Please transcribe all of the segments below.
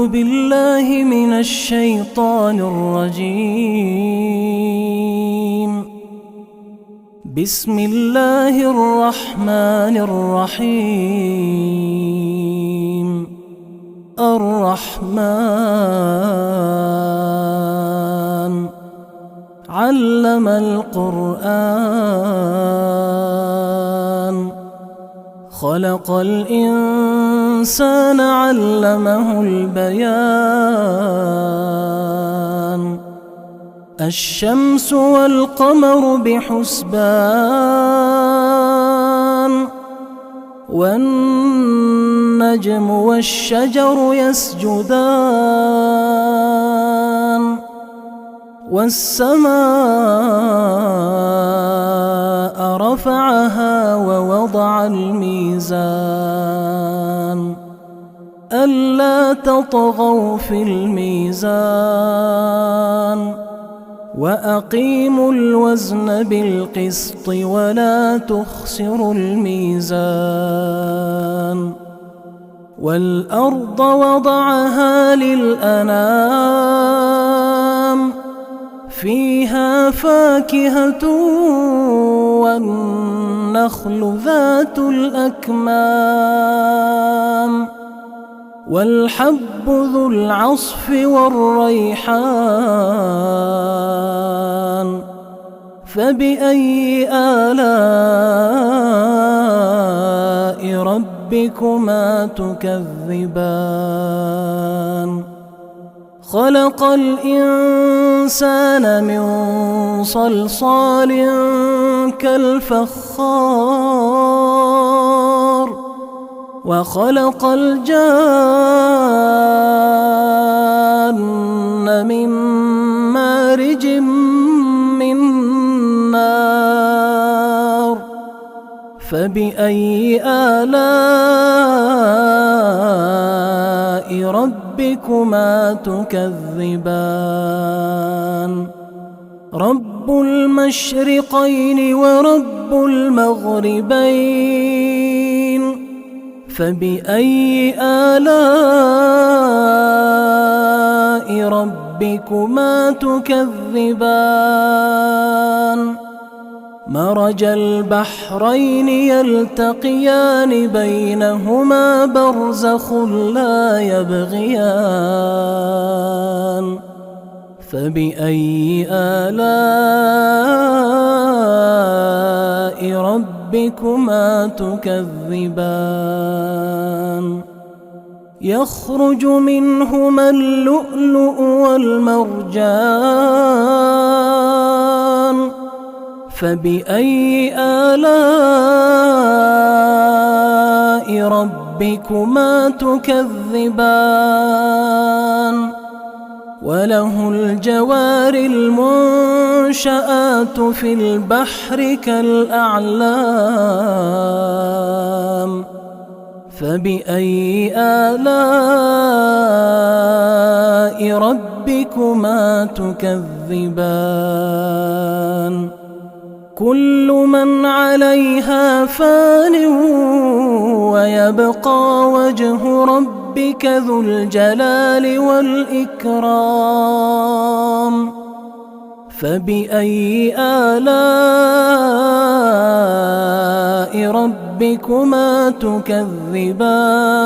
أعوذ بالله من الشيطان الرجيم. بسم الله الرحمن الرحيم. الرحمن علم القرآن خلق الإنسان علمه البيان الشمس والقمر بحسبان والنجم والشجر يسجدان والسماء رفعها ووضع الميزان ألا تطغوا في الميزان وأقيموا الوزن بالقسط ولا تخسروا الميزان والأرض وضعها للأنام فيها فاكهة والنخل ذات الأكمام والحب ذو العصف والريحان فبأي آلاء ربكما تكذبان خلق الإنسان من صلصال كالفخار وخلق الجان من مارج من نار فبأي آلاء ربكما تكذبان رب المشرقين ورب المغربين فبأي آلاء ربكما تكذبان مرج البحرين يلتقيان بينهما برزخ لا يبغيان فبأي آلاء ربكما تكذبان يخرج منهما اللؤلؤ والمرجان فبأي آلاء ربكما تكذبان وله الجوار المنشآت في البحر كالأعلام فبأي آلاء ربكما تكذبان كل من عليها فان ويبقى وجه ربك ذو الجلال والإكرام فبأي آلاء ربكما تكذبان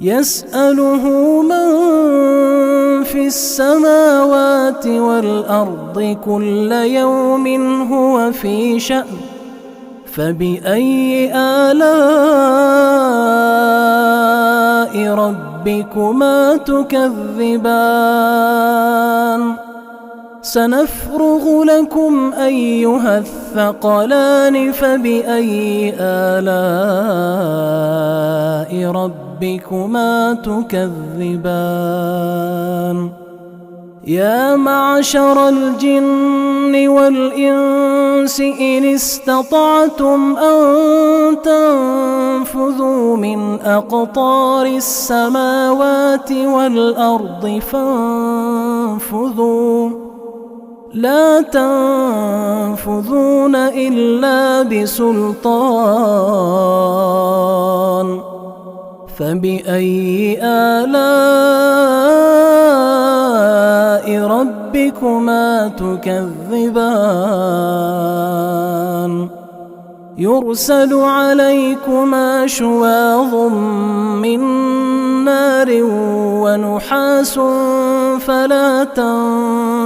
يسأله من في السماوات والأرض كل يوم هو في شأن فبأي آلاء ربكما تكذبان سنفرغ لكم أيها الثقلان فبأي آلاء ربكما تكذبان يا معشر الجن والإنس إن استطعتم أن تنفذوا من أقطار السماوات والأرض فانفذوا لا تنفذون إلا بسلطان فبأي آلاء ربكما تكذبان يرسل عليكما شواظ من نار ونحاس فلا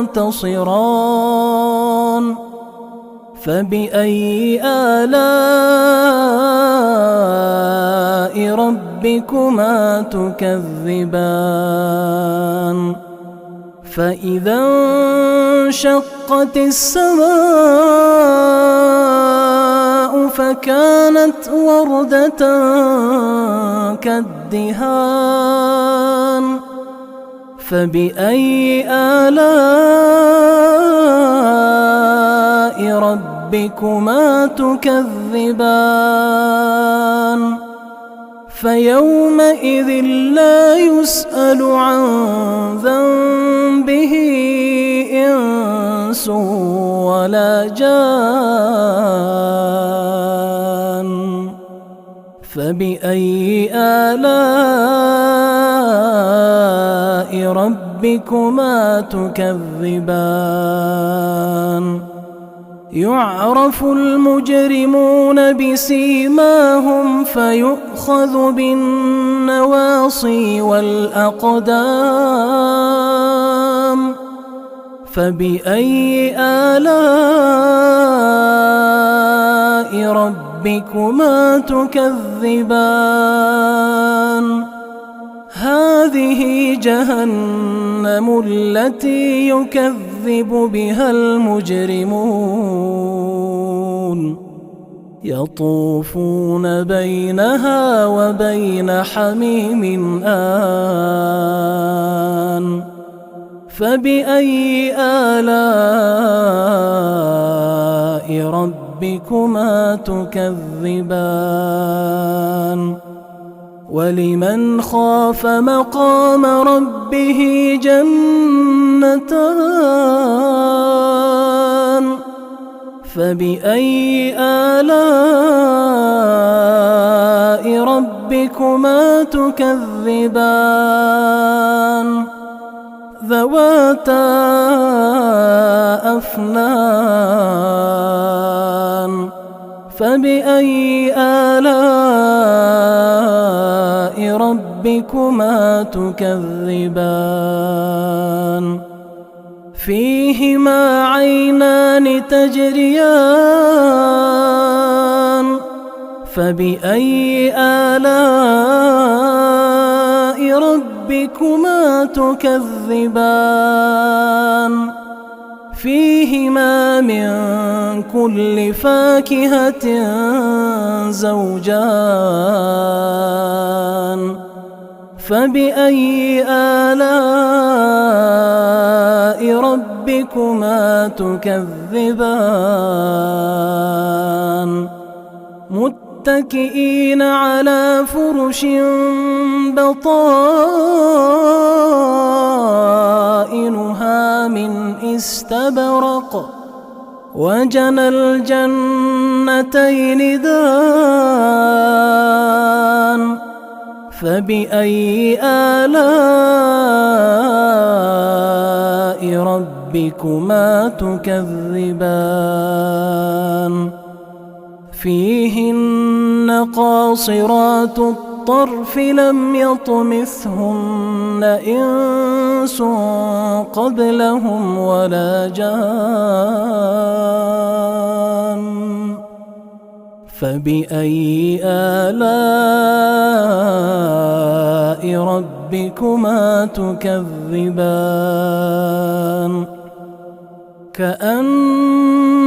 تنتصران فبأي آلاء ربكما تكذبان فإذا انشقت السماء فكانت وردة كالدهان فبأي آلاء ربكما تكذبان فيومئذ لا يسأل عن ذنبه إنس ولا جان فبأي آلاء ربكما تكذبان يعرف المجرمون بسيماهم فيؤخذ بالنواصي والأقدام فبأي آلاء ربكما تكذبان هذه جهنم التي يكذب بها المجرمون يطوفون بينها وبين حميم آن فبأي آلاء ربكما تكذبان ولمن خاف مقام ربه جنتان فبأي آلاء ربكما تكذبان ذواتا أفنان فبأي آلاء ربكما تكذبان فيهما عينان تجريان فبأي آلاء ربكما تكذبان فيهما من كل فاكهة زوجان فبأي آلاء ربكما تكذبان متكئين على فرش بطائنها من استبرق وجنى الجنتين دان فبأي آلاء ربكما تكذبان فيهن قاصرات الطرف لم يطمثهن إنس قبلهم ولا جان فبأي آلاء ربكما تكذبان كأنهن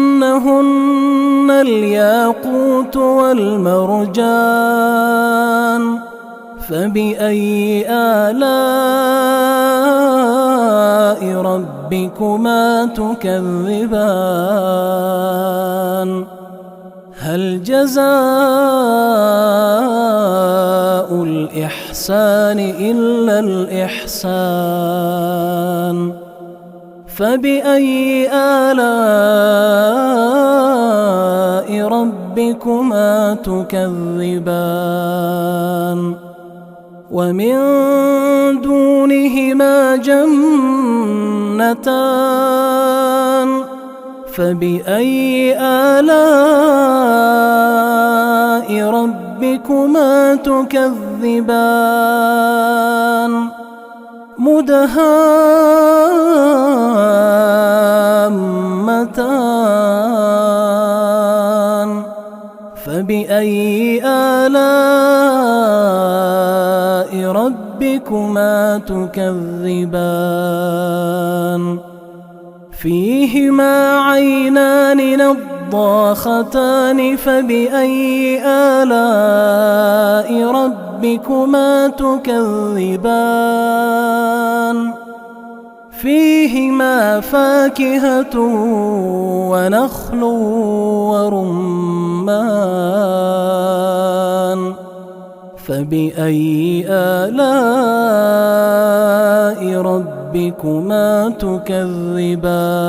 الياقوت والمرجان فبأي آلاء ربكما تكذبان هل جزاء الإحسان إلا الإحسان فبأي آلاء ربكما تكذبان ومن دونهما جنتان فبأي آلاء ربكما تكذبان مدهامتان فبأي آلاء ربكما تكذبان فيهما عينان نضاختان فبأي آلاء ربكما تكذبان فيهما فاكهة ونخل ورمان فبأي آلاء ربكما تكذبان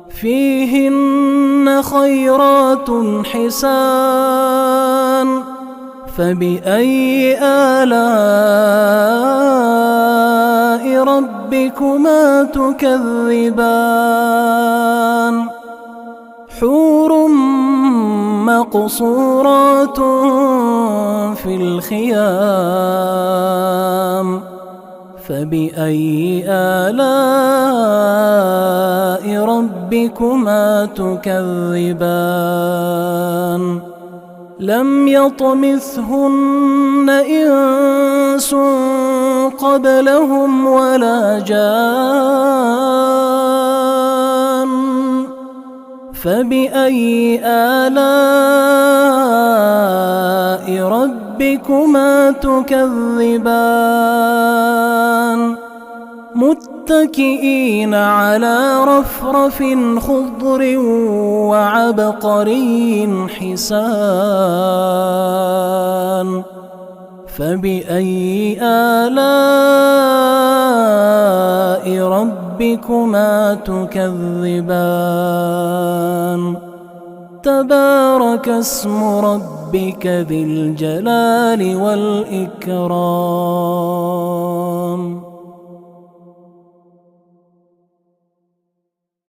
فيهن خيرات حسان فبأي آلاء ربكما تكذبان حور مقصورات في الخيام فبأي آلاء ربكما تكذبان لم يطمثهن إنس قبلهم ولا جان فبأي آلاء ربكما تكذبان متكئين على رفرف خضر وعبقري حسان فبأي آلاء ربكما تكذبان تبارك اسم ربك ذي الجلال والإكرام